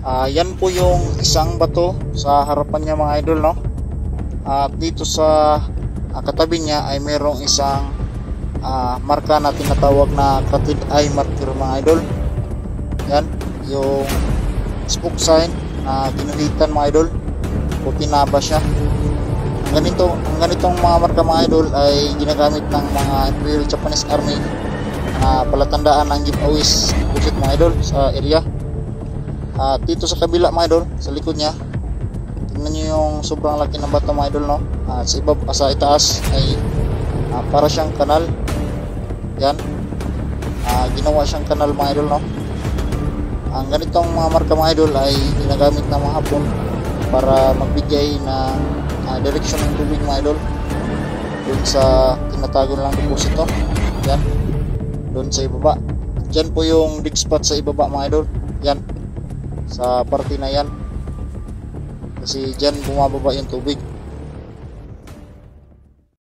Yan po yung isang bato sa harapan niya mga idol, no? At dito sa katabi niya ay mayroong isang marka na tinatawag na Catted Eye marker mga idol. Yan yung spook sign na ginuhitan mga idol, puti na ba siya. Ang ganitong mga marka mga idol ay ginagamit ng mga Imperial Japanese Army na palatandaan ng giveaways busit mga idol sa area. At dito sa kabila mga idol, sa likod niya, tingnan nyo yung sobrang laki ng bato mga idol, no? At sa itaas ay para siyang kanal. Yan, ginawa siyang kanal mga idol, no? Ang ganitong mga marka mga idol ay ginagamit ng mga Hapon para magbigay ng direksyon ng tubig mga idol dun sa tinatago nilang deposito. Yan, dun sa ibaba. Yan po yung dig spot sa ibaba mga idol. Yan, sa parte na yan, kasi dyan bumababa yung tubig.